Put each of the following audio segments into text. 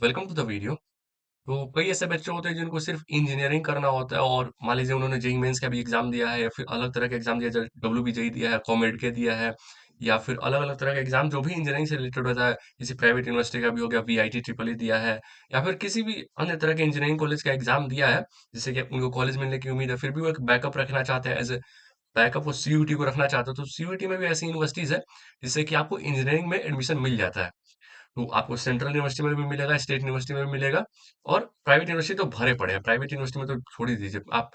Welcome to the video. तो कई ऐसे बच्चे होते हैं जिनको सिर्फ इंजीनियरिंग करना होता है और मान लीजिए उन्होंने जेई मेंस का भी एग्जाम दिया है या फिर अलग तरह का एग्जाम दिया, जैसे डब्ल्यूबीजेई दिया है, कॉमेड के दिया है, या फिर अलग अलग तरह का एग्जाम जो भी इंजीनियरिंग से रिलेटेड होता है, किसी प्राइवेट यूनिवर्सिटी का भी हो गया, वीआईटी ट्रिपल ई दिया है, या फिर किसी भी अन्य तरह के इंजीनियरिंग कॉलेज का एग्जाम दिया है, जिससे कि उनको कॉलेज मिलने की उम्मीद है, फिर भी वो एक बैकअप रखना चाहते हैं, एज ए बैकअप वो सीयूटी को रखना चाहते हो। तो सीयूटी में भी ऐसी यूनिवर्सिटीज है जिससे कि आपको इंजीनियरिंग में एडमिशन मिल जाता है। तो आपको सेंट्रल यूनिवर्सिटी में भी मिलेगा, स्टेट यूनिवर्सिटी में भी मिलेगा, और प्राइवेट यूनिवर्सिटी तो भरे पड़े हैं। प्राइवेट यूनिवर्सिटी में तो छोड़ ही दीजिए। आप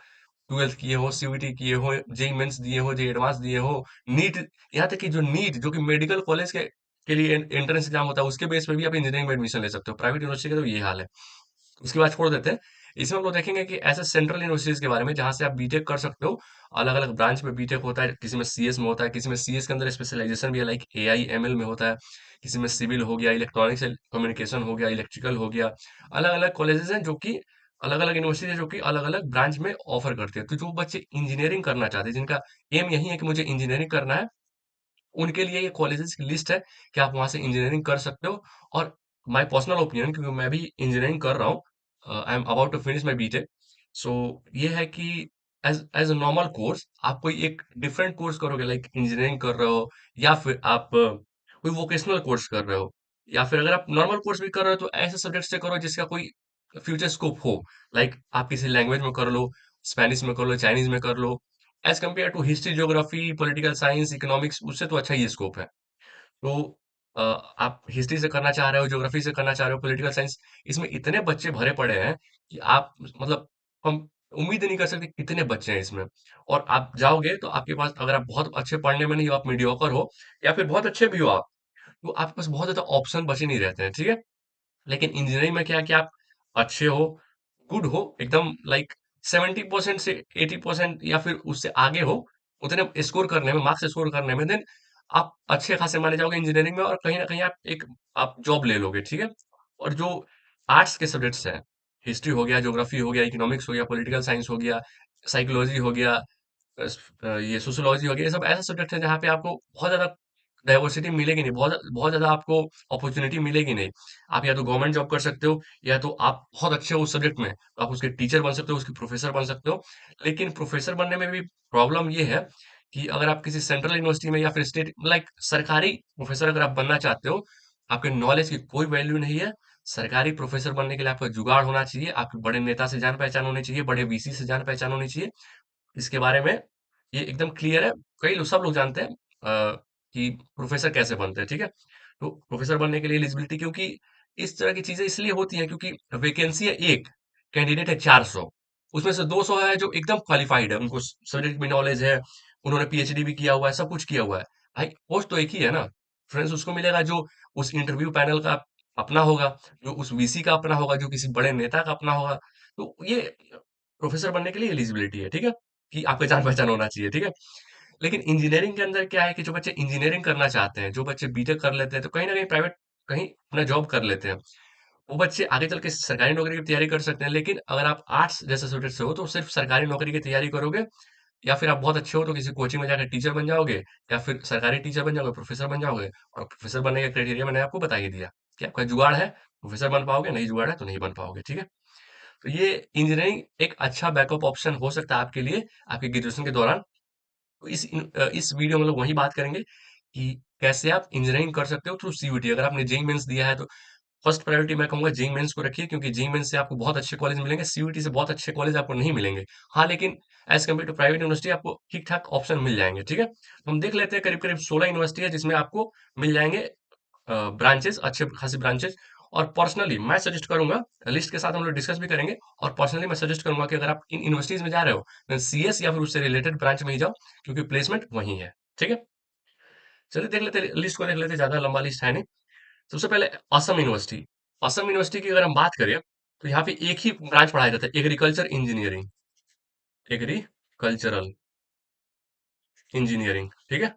12th किए हो, सीयूटी किए हो, जेई मेंस दिए हो, जेई एडवांस दिए हो, नीट, यहाँ तक कि जो नीट जो कि मेडिकल कॉलेज के लिए एंट्रेंस एग्जाम होता है, उसके बेस पे भी आप इंजीनियरिंग में एडमिशन ले सकते हो। प्राइवेट यूनिवर्सिटी का तो ये हाल है। उसके बाद छोड़ देते हैं। इसमें हम लोग देखेंगे कि ऐसे सेंट्रल यूनिवर्सिटीज के बारे में जहाँ से आप बीटेक कर सकते हो। अलग अलग ब्रांच में बीटेक होता है, किसी में सीएस में होता है, किसी में सीएस के अंदर स्पेशलाइजेशन भी है, लाइक एआई एमएल में होता है, किसी में सिविल हो गया, इलेक्ट्रॉनिक्स कम्युनिकेशन हो गया, इलेक्ट्रिकल हो गया। अलग अलग कॉलेजेस हैं जो कि अलग अलग यूनिवर्सिटी है जो कि अलग अलग ब्रांच में ऑफर करती है। तो जो बच्चे इंजीनियरिंग करना चाहते हैं, जिनका एम यही है कि मुझे इंजीनियरिंग करना है, उनके लिए ये कॉलेजेस की लिस्ट है कि आप वहां से इंजीनियरिंग कर सकते हो। और माय पर्सनल ओपिनियन, क्योंकि मैं भी इंजीनियरिंग कर रहा हूँ, I am about to finish my BTech. So ये है कि as as a normal course आप कोई एक डिफरेंट कोर्स करोगे, लाइक इंजीनियरिंग कर रहे हो, या फिर आप कोई वोकेशनल कोर्स कर रहे हो, या फिर अगर आप नॉर्मल कोर्स भी कर रहे हो तो ऐसे सब्जेक्ट से करो जिसका कोई फ्यूचर स्कोप हो। लाइक आप किसी लैंग्वेज में कर लो, स्पेनिश में कर लो, चाइनीज में कर लो, as compare to history, geography, political science, economics, उससे तो अच्छा ये स्कोप है। तो आप हिस्ट्री से करना चाह रहे हो, ज्योग्राफी से करना चाह रहे हो, पॉलिटिकल साइंस, इसमें इतने बच्चे भरे पड़े हैं कि आप मतलब हम उम्मीद नहीं कर सकते कितने बच्चे हैं इसमें। और आप जाओगे तो आपके पास, अगर आप बहुत अच्छे पढ़ने में नहीं हो, आप मीडियोकर हो, या फिर बहुत अच्छे भी हो आप, तो आपके पास बहुत ज्यादा ऑप्शन बचे नहीं रहते हैं, ठीक है। लेकिन इंजीनियरिंग में क्या है कि आप अच्छे हो, गुड हो, एकदम लाइक 70% से 80% या फिर उससे आगे हो, उतने स्कोर करने में, मार्क्स स्कोर करने में, देन आप अच्छे खासे माने जाओगे इंजीनियरिंग में, और कहीं ना कहीं आप जॉब ले लोगे, ठीक है। और जो आर्ट्स के सब्जेक्ट्स हैं, हिस्ट्री हो गया, ज्योग्राफी हो गया, इकोनॉमिक्स हो गया, पॉलिटिकल साइंस हो गया, साइकोलॉजी हो गया, ये सोशियोलॉजी हो गया, ये सब ऐसे सब्जेक्ट है जहाँ पे आपको बहुत ज्यादा डाइवर्सिटी मिलेगी नहीं, बहुत बहुत ज्यादा आपको अपॉर्चुनिटी मिलेगी नहीं। आप या तो गवर्नमेंट जॉब कर सकते हो, या तो आप बहुत अच्छे हो उस सब्जेक्ट में तो आप उसके टीचर बन सकते हो, उसके प्रोफेसर बन सकते हो। लेकिन प्रोफेसर बनने में भी प्रॉब्लम ये है कि अगर आप किसी सेंट्रल यूनिवर्सिटी में या फिर स्टेट, लाइक सरकारी प्रोफेसर अगर आप बनना चाहते हो, आपके नॉलेज की कोई वैल्यू नहीं है। सरकारी प्रोफेसर बनने के लिए आपका जुगाड़ होना चाहिए, आपके बड़े नेता से जान पहचान होनी चाहिए, बड़े वीसी से जान पहचान होनी चाहिए। इसके बारे में ये एकदम क्लियर है। कई लोग, सब लोग जानते हैं कि प्रोफेसर कैसे बनते हैं, ठीक है। तो प्रोफेसर बनने के लिए एलिजिबिलिटी, क्योंकि इस तरह की चीजें इसलिए होती हैं क्योंकि वैकेंसी है एक, कैंडिडेट है 400, उसमें से 200 है जो एकदम क्वालिफाइड है, उनको सब्जेक्ट में नॉलेज है, उन्होंने पीएचडी भी किया हुआ है, सब कुछ किया हुआ है। भाई पोस्ट तो एक ही है ना। फ्रेंड्स उसको मिलेगा जो उस इंटरव्यू पैनल का अपना होगा, जो उस वीसी का अपना होगा, जो किसी बड़े नेता का अपना होगा। तो ये प्रोफेसर बनने के लिए एलिजिबिलिटी है, ठीक है, कि आपका जान पहचान होना चाहिए, ठीक है। लेकिन इंजीनियरिंग के अंदर क्या है कि जो बच्चे इंजीनियरिंग करना चाहते हैं, जो बच्चे बीटेक कर लेते हैं, तो कहीं ना कहीं प्राइवेट, कहीं अपना जॉब कर लेते हैं, वो बच्चे आगे चल के सरकारी नौकरी की तैयारी कर सकते हैं। लेकिन अगर आप आर्ट्स जैसे सब्जेक्ट से हो तो सिर्फ सरकारी नौकरी की तैयारी करोगे, या फिर आप बहुत अच्छे हो तो किसी कोचिंग में जाकर टीचर बन जाओगे, या फिर सरकारी टीचर बन जाओगे, प्रोफेसर बन जाओगे। और प्रोफेसर बनने का क्राइटेरिया मैंने आपको बता ही दिया कि आपका जुगाड़ है, प्रोफेसर बन पाओगे, नहीं जुगाड़ है तो नहीं बन पाओगे, ठीक है। तो ये इंजीनियरिंग एक अच्छा बैकअप ऑप्शन हो सकता है आपके लिए, आपके ग्रेजुएशन के दौरान। तो इस वीडियो में लोग वही बात करेंगे कि कैसे आप इंजीनियरिंग कर सकते हो थ्रू सीयूटी। अगर आपने जेई मेंस दिया है तो फर्स्ट प्रायोरिटी मैं कहूंगा जेई मेंस को रखिए, क्योंकि जेई मेंस से आपको बहुत अच्छे कॉलेज मिलेंगे, सीयूटी से बहुत अच्छे कॉलेज आपको नहीं मिलेंगे। हाँ, लेकिन as compare to private university आपको ठीक ठाक ऑप्शन मिल जाएंगे, ठीक है। तो हम देख लेते हैं, करीब करीब 16 यूनिवर्सिटी है जिसमें आपको मिल जाएंगे ब्रांचेस, अच्छे खासे ब्रांचेस। और पर्सनली मैं सजेस्ट करूंगा, लिस्ट के साथ हम लोग डिस्कस भी करेंगे, और पर्सनली मैं सजेस्ट करूंगा कि अगर आप इन यूनिवर्सिटीज में जा रहे हो, सीएस या फिर उससे रिलेटेड ब्रांच में ही जाओ, क्योंकि प्लेसमेंट वही है, ठीक है। चलिए देख लेते, लिस्ट को देख लेते, ज्यादा लंबा लिस्ट है नहीं। सबसे पहले असम यूनिवर्सिटी। असम यूनिवर्सिटी की अगर हम बात करें तो यहाँ पे एक ही ब्रांच पढ़ाया जाता है, एग्रीकल्चर इंजीनियरिंग, एग्रीकल्चरल इंजीनियरिंग, ठीक है।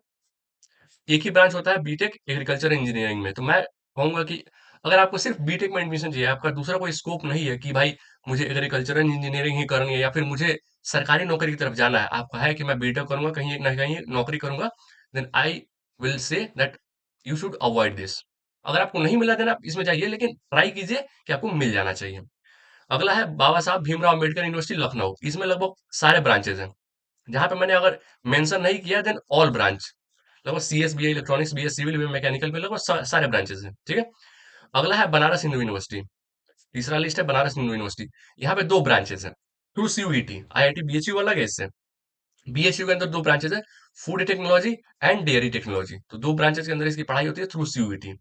एक ही ब्रांच होता है बीटेक एग्रीकल्चर इंजीनियरिंग में। तो मैं कहूंगा कि अगर आपको सिर्फ बीटेक में एडमिशन चाहिए, आपका दूसरा कोई स्कोप नहीं है कि भाई मुझे एग्रीकल्चरल इंजीनियरिंग ही करनी है, या फिर मुझे सरकारी नौकरी की तरफ जाना है, आपका है कि मैं बीटेक करूंगा, कहीं ना कहीं नौकरी करूंगा, then I will say that you should avoid this. अगर आपको नहीं मिला देन आप इसमें जाइए, लेकिन ट्राई कीजिए कि आपको मिल जाना चाहिए। अगला है बाबा साहब भीमराव अम्बेडकर यूनिवर्सिटी लखनऊ। इसमें लगभग सारे ब्रांचेस हैं। जहाँ पे मैंने अगर मेंशन नहीं किया देन ऑल ब्रांच, लगभग CS, BA electronics, BA civil, BA mechanical में लगभग सारे ब्रांचेस हैं। ठीक है। अगला है बनारस हिंदू यूनिवर्सिटी। तीसरा लिस्ट है बनारस हिंदू यूनिवर्सिटी। यहाँ पे दो ब्रांचेस हैं थ्रू सीयूईटी। आईआईटी बीएचयू अलग है इससे। बीएचयू के अंदर दो ब्रांचेस है, food technology and dairy technology. तो दो ब्रांचेस के अंदर इसकी पढ़ाई होती है थ्रू सीयूईटी।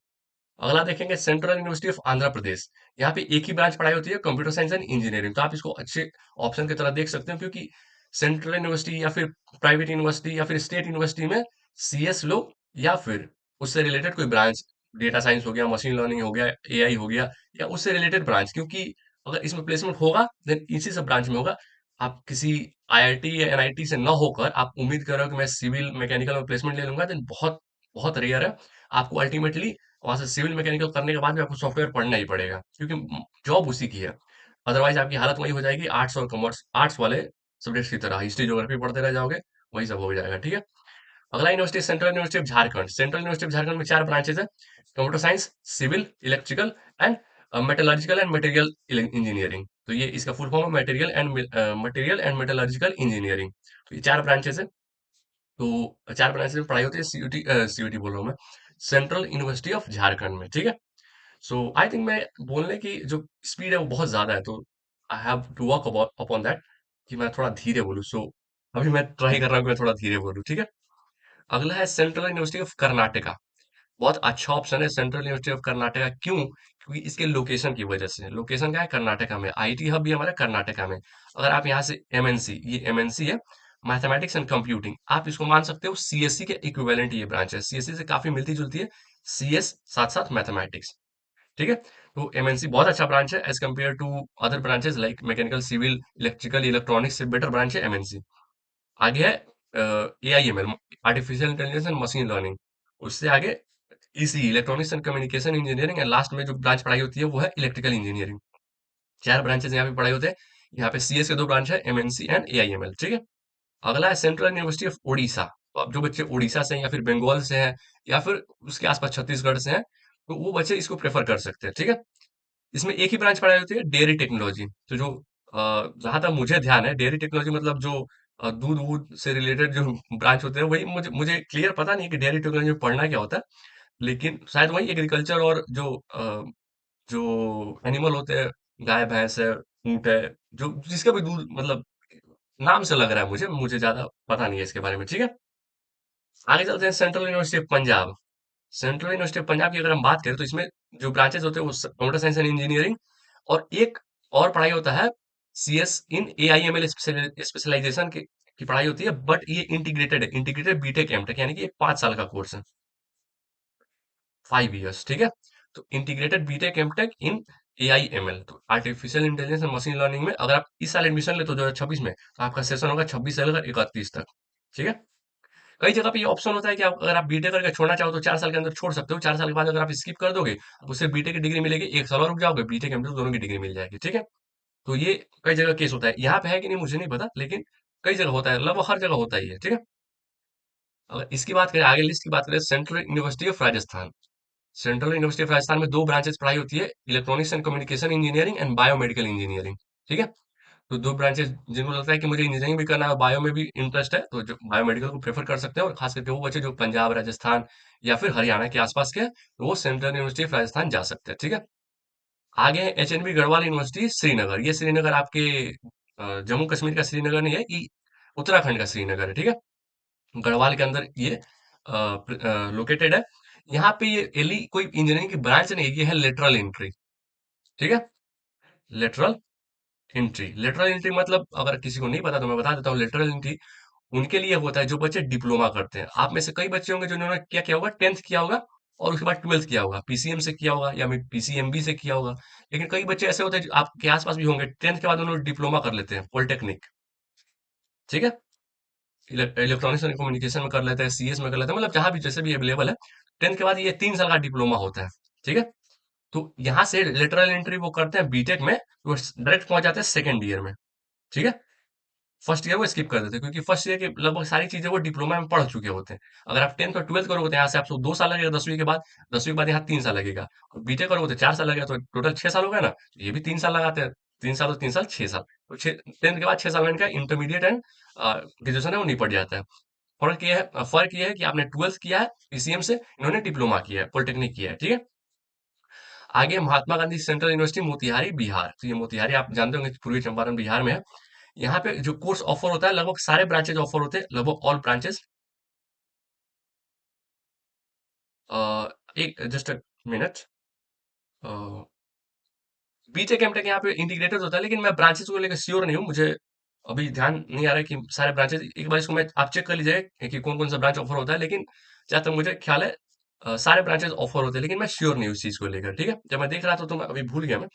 अगला देखेंगे central university of Andhra Pradesh. यहाँ पे एक ही ब्रांच पढ़ाई होती है, कंप्यूटर साइंस एंड इंजीनियरिंग। तो आप इसको अच्छे ऑप्शन की तरह देख सकते हो, क्योंकि सेंट्रल यूनिवर्सिटी या फिर प्राइवेट यूनिवर्सिटी या फिर स्टेट यूनिवर्सिटी में सीएस लो या फिर उससे रिलेटेड कोई ब्रांच, डेटा साइंस हो गया, मशीन लर्निंग हो गया, एआई हो गया, या उससे रिलेटेड ब्रांच, क्योंकि अगर इसमें प्लेसमेंट होगा देन इसी सब ब्रांच में होगा। आप किसी आईआईटी या एनआईटी से ना होकर आप उम्मीद कर रहे हो कि मैं सिविल मैकेनिकल में प्लेसमेंट ले लूंगा, देन बहुत बहुत रेयर है। आपको अल्टीमेटली वहां से सिविल मैकेनिकल करने के बाद भी आपको सॉफ्टवेयर पढ़ना ही पड़ेगा, क्योंकि जॉब उसी की है। अदरवाइज आपकी हालत वही हो जाएगी, आर्ट्स और कॉमर्स, आर्ट्स वाले सब्जेक्ट्स की तरह हिस्ट्री ज्योग्राफी पढ़ते रह जाओगे, वही सब हो जाएगा। ठीक है। अगला university central university of Jharkhand. Central university of Jharkhand में चार ब्रांचेस है, computer science, civil, electrical and metallurgical and material engineering. तो ये इसका फुल फॉर्म है मटेरियल एंड मेटलर्जिकल इंजीनियरिंग। तो ये चार ब्रांचेस है। तो चार ब्रांचेस में पढ़ाई होती है सीयूटी बोल रहा हूँ मैं, सेंट्रल यूनिवर्सिटी ऑफ झारखंड में। ठीक है। सो आई थिंक मैं बोलने की जो स्पीड है वो बहुत ज्यादा है, तो I have to work upon that कि मैं थोड़ा धीरे बोलूँ। सो अभी मैं ट्राई कर रहा हूँ कि मैं थोड़ा धीरे बोलूँ। ठीक है। अगला है सेंट्रल यूनिवर्सिटी ऑफ कर्नाटका। बहुत अच्छा ऑप्शन है सेंट्रल यूनिवर्सिटी ऑफ कर्नाटका। क्यों? क्योंकि इसके लोकेशन की वजह से। लोकेशन क्या है? कर्नाटका में। आईटी हब भी हमारा कर्नाटका में। अगर आप यहाँ से एमएनसी, ये एमएनसी है, मैथमेटिक्स एंड कंप्यूटिंग, आप इसको मान सकते हो सीएससी के इक्विवेलेंट ये ब्रांच है। सीएससी से काफी मिलती जुलती है, सीएस साथ साथ मैथमेटिक्स। ठीक है। तो एमएनसी बहुत अच्छा ब्रांच है as compare to other branches like mechanical, civil, electrical, electronics से बेटर ब्रांच है एमएनसी। आगे है AIML, artificial intelligence and machine learning. उससे आगे EC, electronics and communication engineering, and last में जो ब्रांच पढ़ाई होती है वो है इलेक्ट्रिकल इंजीनियरिंग। चार ब्रांचेस यहाँ पे पढ़ाई होते हैं। यहाँ पे सीएस के दो ब्रांच है, एमएनसी एंड एआईएमएल। ठीक है। अगला है सेंट्रल यूनिवर्सिटी ऑफ ओडिशा। तो अब जो बच्चे उड़ीसा से हैं या फिर बंगाल से हैं या फिर उसके आसपास छत्तीसगढ़ से हैं, तो वो बच्चे इसको प्रेफर कर सकते हैं। ठीक है। इसमें एक ही ब्रांच पढ़ाई होती है, डेयरी टेक्नोलॉजी। तो जो जहां तक मुझे ध्यान है, डेयरी टेक्नोलॉजी मतलब जो दूध वूध से रिलेटेड जो ब्रांच होते हैं वही। मुझे मुझे क्लियर पता नहीं कि डेयरी टेक्नोलॉजी में पढ़ना क्या होता है, लेकिन शायद वही एग्रीकल्चर और जो एनिमल होते हैं, गाय भैंस है, ऊंट है, जो जिसका भी दूध मतलब नाम से लग रहा है मुझे, मुझे ज्यादा पता नहीं है इसके बारे में। ठीक है। आगे चलते हैं central university of Punjab. Central university of Punjab की अगर हम बात करें तो इसमें जो ब्रांचेस होते हैं वो कंप्यूटर साइंस एंड इंजीनियरिंग, और एक और पढ़ाई होता है सीएस इन एआईएमएल स्पेशलाइजेशन की पढ़ाई होती है, बट ये इंटीग्रेटेड है, इंटीग्रेटेड बीटेक एमटेक, यानी कि ये 5 साल का कोर्स है, 5 इयर्स। ठीक है। तो integrated BTech MTech in AIML, तो artificial intelligence and machine learning में अगर आप इस साल एडमिशन लेते हो 2026 में, तो आपका सेशन होगा 26 से लेकर 31 तक। ठीक है। कई जगह पे ये ऑप्शन होता है कि आप अगर आप बीटेक करके छोड़ना चाहो तो 4 साल के अंदर छोड़ सकते हो। 4 साल के बाद अगर आप स्किप कर दोगे, आपको सिर्फ बीटेक की डिग्री मिलेगी, 1 साल और रुक जाओगे, बीटेक एमटेक दोनों की डिग्री मिल जाएगी। ठीक है। तो ये कई जगह केस होता है। यहाँ पे है कि नहीं मुझे नहीं पता, लेकिन कई जगह होता है, लगभग हर जगह होता ही है। ठीक है। अगर इसकी बात करें, आगे लिस्ट की बात करें, central university of Rajasthan. Central university of Rajasthan में दो ब्रांचेस पढ़ाई होती है, electronics and communication engineering and biomedical engineering. ठीक है। तो दो ब्रांचेस, जिनको लगता है कि मुझे इंजीनियरिंग भी करना है और बायो में भी इंटरेस्ट है, तो जो बायोमेडिकल को प्रेफर कर सकते हैं, और खास करके वो बच्चे जो पंजाब, राजस्थान या फिर हरियाणा के आसपास के हैं, तो वो सेंट्रल यूनिवर्सिटी ऑफ राजस्थान जा सकते हैं। ठीक है। आगे है एचएनबी गढ़वाल यूनिवर्सिटी श्रीनगर। ये श्रीनगर आपके जम्मू कश्मीर का श्रीनगर नहीं है, ये उत्तराखंड का श्रीनगर है। ठीक है। गढ़वाल के अंदर ये लोकेटेड है। यहाँ पे ये एली कोई इंजीनियरिंग की ब्रांच नहीं है, ये है लेटरल एंट्री। ठीक है। लेटरल एंट्री, लेटरल एंट्री मतलब अगर किसी को नहीं पता तो मैं बता देता हूँ। लेटरल एंट्री उनके लिए होता है जो बच्चे डिप्लोमा करते हैं। आप में से कई बच्चे होंगे जिन्होंने क्या किया होगा, 10th किया होगा और उसके बाद 12th किया होगा, पीसीएम से किया होगा या पीसीएमबी से किया होगा। लेकिन कई बच्चे ऐसे होते हैं जो आपके आसपास भी होंगे, 10th के बाद उन्होंने डिप्लोमा कर लेते हैं पॉलिटेक्निक। ठीक है। इलेक्ट्रॉनिक्स एंड कम्युनिकेशन में कर लेते हैं, सीएस में कर लेते हैं, मतलब जहां भी जैसे भी अवेलेबल है। 10th के बाद ये 3 साल का डिप्लोमा होता है। ठीक है। तो यहाँ से लेटरल एंट्री वो करते हैं बीटेक में, वो डायरेक्ट पहुंच जाते हैं सेकेंड ईयर में। ठीक है। फर्स्ट ईयर वो स्किप कर देते हैं, क्योंकि फर्स्ट ईयर की लगभग सारी चीजें वो डिप्लोमा में पढ़ चुके होते हैं। अगर आप 10th और 12th करोगे तो यहाँ से आपको 2 साल लगेगा, 10वीं के बाद यहाँ 3 साल लगेगा। और बीटेक करोगे तो 4 साल लगेगा, तो टोटल 6 साल हो गया ना, तो ये भी 3 साल लगाते हैं। 3 साल और 3 साल 6 साल, तो 10th के बाद 6 साल में इनका इंटरमीडिएट एंड ग्रेजुएशन है वो निपट जाता है। फर्क ये है कि आपने 12th किया है पीसीएम से, इन्होंने डिप्लोमा किया है, पॉलिटेक्निक किया है, ठीक है। आगे महात्मा गांधी सेंट्रल यूनिवर्सिटी मोतिहारी बिहार, तो ये मोतिहारी आप जानते होंगे पूर्वी चंपारण बिहार में है। यहाँ पे जो कोर्स ऑफर होता है लगभग सारे ब्रांचेज ऑफर होते हैं, लगभग ऑल ब्रांचेस। एक just a minute. BTech MTech यहाँ पे इंटीग्रेटेड होता है, लेकिन मैं ब्रांचेस को लेकर श्योर नहीं हूँ, मुझे अभी ध्यान नहीं आ रहा है कि सारे ब्रांचेस, एक बार इसको मैं आप चेक कर लीजिए कि कौन कौन सा ब्रांच ऑफर होता है, लेकिन जहाँ तक मुझे ख्याल है सारे ब्रांचेस ऑफर होते हैं, लेकिन मैं श्योर नहीं हूँ इस चीज को लेकर, ठीक है। जब मैं देख रहा था तो मैं अभी भूल गया मैं,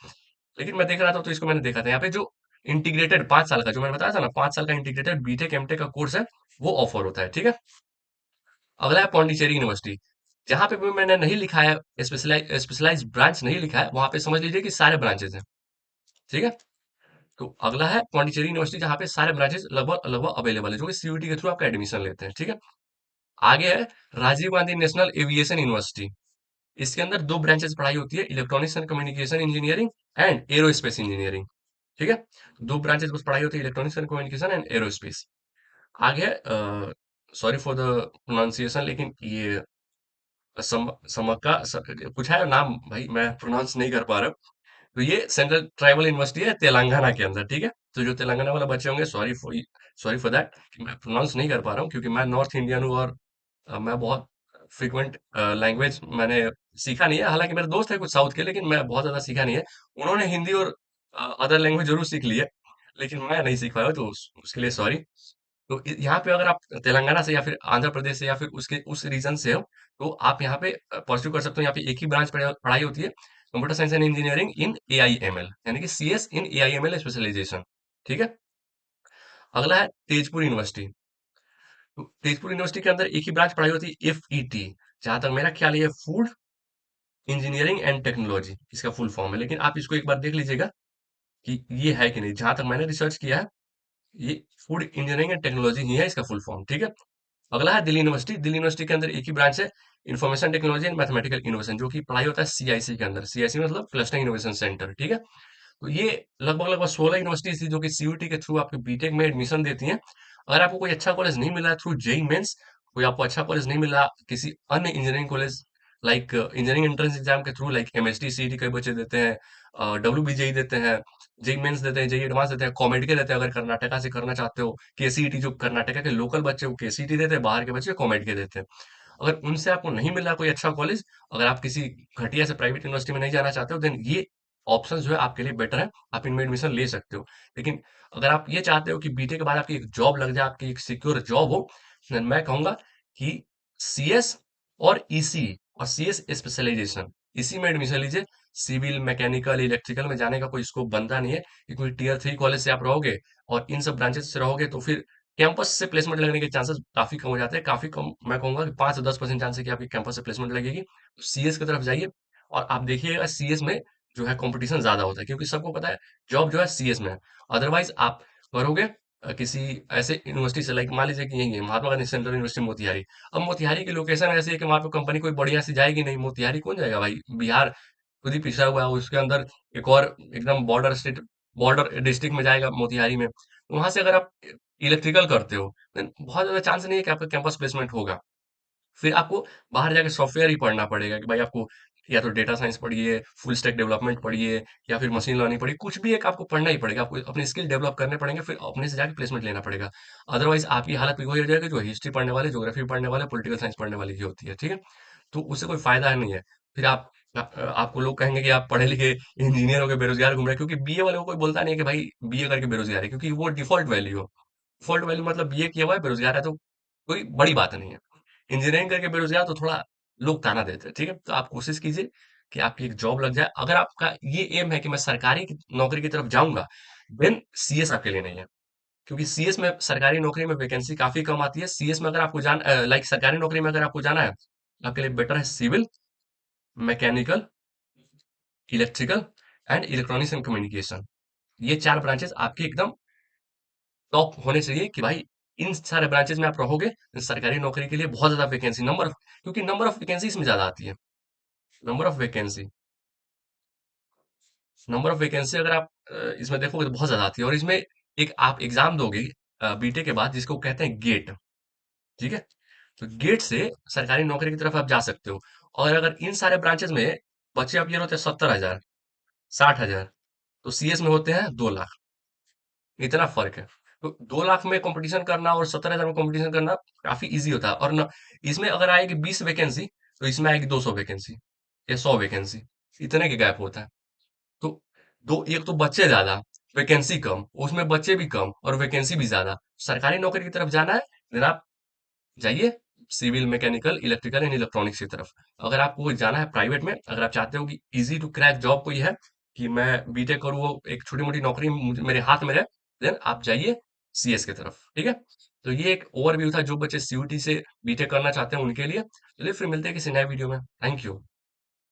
लेकिन मैं देख रहा था तो इसको मैंने देखा था यहाँ पे जो इंटीग्रेटेड 5 साल का, जो मैंने बताया था ना, 5 साल का इंटीग्रेटेड बीटेक एमटेक का कोर्स है, वो ऑफर होता है, ठीक है। अगला है पौंडीचेरी यूनिवर्सिटी। जहां पे भी मैंने नहीं लिखा है स्पेशलाइज ब्रांच नहीं लिखा है, वहां पे समझ लीजिए कि सारे ब्रांचेस हैं, ठीक है। तो अगला है पौंडीचेरी यूनिवर्सिटी, जहां पे सारे ब्रांचेस लगभग लगभग अवेलेबल है, जो कि सीयूटी के थ्रू आपका एडमिशन लेते हैं, ठीक है। आगे है Rajiv Gandhi national aviation university. इसके अंदर दो ब्रांचेस पढ़ाई होती है, electronics and communication engineering and aerospace engineering, ठीक है। दो ब्रांचेस बस पढ़ाई होती है, electronics and communication and aerospace. आगे है, सॉरी फॉर द प्रोनाउंसिएशन, लेकिन ये कुछ है नाम, भाई मैं प्रोनाउंस नहीं कर पा रहा हूँ। तो ये सेंट्रल ट्राइबल यूनिवर्सिटी है तेलंगाना के अंदर, ठीक है। तो जो तेलंगाना वाला बच्चे होंगे, सॉरी फॉर दैट कि मैं प्रोनाउंस नहीं कर पा रहा हूँ, क्योंकि मैं नॉर्थ इंडियन हूँ और मैं बहुत फ्रिक्वेंट लैंग्वेज मैंने सीखा नहीं है। हालांकि मेरे दोस्त है कुछ साउथ के, लेकिन मैं बहुत ज्यादा सीखा नहीं है। उन्होंने हिंदी और अदर लैंग्वेज जरूर सीख ली है, लेकिन मैं नहीं सीख पाया हूं, तो उसके लिए सॉरी। तो यहाँ पे अगर आप तेलंगाना से या फिर आंध्र प्रदेश से या फिर उसके उस रीजन से हो, तो आप यहाँ पे परस्यू कर सकते हो। यहाँ पे एक ही ब्रांच पढ़ाई होती है, computer science and engineering in AIML, यानी कि सीएस इन एआईएमएल स्पेशलाइजेशन, ठीक है। अगला है तेजपुर यूनिवर्सिटी। तो तेजपुर यूनिवर्सिटी के अंदर एक ही ब्रांच पढ़ाई होती है, एफईटी। जहां तक मेरा ख्याल है ये फूड इंजीनियरिंग एंड टेक्नोलॉजी इसका फुल फॉर्म है, लेकिन आप इसको एक बार देख लीजिएगा कि ये है कि नहीं। जहां तक मैंने रिसर्च किया है, ये फूड इंजीनियरिंग एंड टेक्नोलॉजी ही है इसका फुल फॉर्म, ठीक है। अगला है दिल्ली यूनिवर्सिटी। दिल्ली यूनिवर्सिटी के अंदर एक ही ब्रांच है, information technology and mathematical innovation, जो कि पढ़ाई होता है सीआईसी के अंदर। सीआईसी मतलब क्लस्टरिंग इनोवेशन सेंटर, ठीक है। तो ये लगभग लगभग 16 यूनिवर्सिटीज थी जो कि सीयूटी के थ्रू आपके बीटेक में एडमिशन देती हैं। अगर आपको कोई अच्छा कॉलेज नहीं मिला है थ्रू जेई मेंस, कोई आपको अच्छा कॉलेज नहीं मिला किसी अन्य engineering college, like engineering entrance exam के थ्रू, लाइक एमएसटी सीईटी कई बच्चे देते हैं, डब्ल्यूबीजेई देते हैं, जेई मेंस देते हैं, जेई एडवांस देते हैं, कॉमेड के देते हैं। अगर कर्नाटका से करना चाहते हो, केसीईटी जो कर्नाटका के लोकल बच्चे वो केसीईटी देते हैं, बाहर के बच्चे कॉमेड के देते हैं। अगर उनसे आपको नहीं मिल रहा कोई अच्छा कॉलेज, अगर आप किसी घटिया से प्राइवेट यूनिवर्सिटी में नहीं जाना चाहते हो, देन ये ऑप्शन जो है आपके लिए बेटर है, आप इनमें एडमिशन ले सकते हो। लेकिन अगर आप ये चाहते हो कि बीटेक के बाद आपकी एक जॉब लग जाए, आपकी एक सिक्योर जॉब हो, देन मैं कहूंगा कि सीएस और ईसी और सीएस स्पेशलाइजेशन, इसी में एडमिशन लीजिए। सिविल मैकेनिकल इलेक्ट्रिकल में जाने का कोई स्कोप बनता नहीं है, कि कोई टीयर 3 कॉलेज से आप रहोगे और इन सब ब्रांचेस से रहोगे, तो फिर कैंपस से प्लेसमेंट लगने के चांसेस काफी कम हो जाते हैं, काफी कम। मैं कहूंगा कि 5 से 10% चांस है कि आपकी कैंपस से प्लेसमेंट लगेगी। तो सीएस की तरफ जाइए, और आप देखिएगा सीएस में जो है कंपटीशन ज्यादा होता है, क्योंकि सबको पता है जॉब जो है सीएस में है। अदरवाइज आप करोगे किसी ऐसे यूनिवर्सिटी से, लाइक मान लीजिए कि यही है महात्मा गांधी सेंट्रल यूनिवर्सिटी मोतिहारी। अब मोतिहारी की लोकेशन ऐसी है कि वहां पे कंपनी कोई बढ़िया सी जाएगी नहीं, मोतिहारी कौन जाएगा भाई, बिहार खुद ही पिछड़ा हुआ है, उसके अंदर एक और एकदम बॉर्डर डिस्ट्रिक्ट में जाएगा मोतिहारी में। वहां से अगर आप इलेक्ट्रिकल करते हो, देन बहुत ज्यादा चांस नहीं है कि आपका कैंपस प्लेसमेंट होगा। फिर आपको बाहर जाके सॉफ्टवेयर ही पढ़ना पड़ेगा, कि भाई आपको या तो डेटा साइंस पढ़िए, फुल स्टैक डेवलपमेंट पढ़िए, या फिर मशीन लर्निंग पढ़िए, कुछ भी एक आपको पढ़ना ही पड़ेगा। आपको अपने स्किल डेवलप करने पड़ेंगे, फिर अपने से जाके प्लेसमेंट लेना पड़ेगा। अदरवाइज आपकी हालत भी वही हो जाएगी जो हिस्ट्री पढ़ने वाले, ज्योग्राफी पढ़ने वाले, पॉलिटिकल साइंस पढ़ने वाले की होती है, ठीक है। तो उससे कोई फायदा नहीं है। फिर आपको लोग कहेंगे कि आप पढ़े लिखे इंजीनियर हो के बेरोजगार घूम रहे हैं, क्योंकि बीए वाले को कोई बोलता नहीं है कि भाई बीए करके बेरोजगार है, क्योंकि वो डिफॉल्ट वैल्यू हो। डिफॉल्ट वैल्यू मतलब बीए किया हुआ है बेरोजगार है, तो कोई बड़ी बात नहीं है। इंजीनियरिंग करके बेरोजगार तो थोड़ा लोग ताना देते हैं, ठीक है। तो आप कोशिश कीजिए कि आपकी एक जॉब लग जाए। अगर आपका ये एम है कि मैं सरकारी नौकरी की तरफ जाऊंगा, देन सीएस आपके लिए नहीं है, क्योंकि सीएस में सरकारी नौकरी में वैकेंसी काफी कम आती है। सीएस में अगर आपको लाइक सरकारी नौकरी में अगर आपको जाना है, आपके लिए बेटर है civil, mechanical, electrical and electronics and communication. ये चार ब्रांचेस आपकी एकदम टॉप होने चाहिए कि भाई इन सारे ब्रांचेस में आप रहोगे, सरकारी नौकरी के लिए बहुत ज्यादा वैकेंसी, क्योंकि नंबर ऑफ वैकेंसी इसमें ज्यादा आती है। Number of vacancy number of vacancy अगर आप इसमें देखोगे तो बहुत ज्यादा आती है, और इसमें एक आप एग्जाम दोगे बीटेक के बाद, जिसको कहते हैं गेट। ठीक है, तो गेट से सरकारी नौकरी की तरफ आप जा सकते हो। और अगर इन सारे ब्रांचेस में बच्चे आप ये होते हैं 70,000, 60,000, तो सीएस में होते हैं 2 लाख। इतना फर्क है। तो 2 लाख में कंपटीशन करना और 70,000 में कंपटीशन करना काफी इजी होता है। और न, इसमें अगर आएगी 20 वैकेंसी, तो इसमें आएगी 200 वैकेंसी या 100 वैकेंसी, इतने के गैप होता है। तो दो, एक तो बच्चे ज्यादा, वैकेंसी कम, उसमें बच्चे भी कम और वैकेंसी भी ज्यादा। सरकारी नौकरी की तरफ जाना है, देन आप जाइए civil, mechanical, electrical and electronics की तरफ। अगर आपको जाना है प्राइवेट में, अगर आप चाहते हो कि इजी टू क्रैक जॉब कोई है, कि मैं बीटेक करूँ, वो एक छोटी मोटी नौकरी मेरे हाथ में है, देन आप जाइए सीएस की तरफ। ठीक है, तो ये एक ओवरव्यू था जो बच्चे सीयूटी से बीटेक करना चाहते हैं उनके लिए। चलिए फिर मिलते हैं किसी नए वीडियो में। Thank you.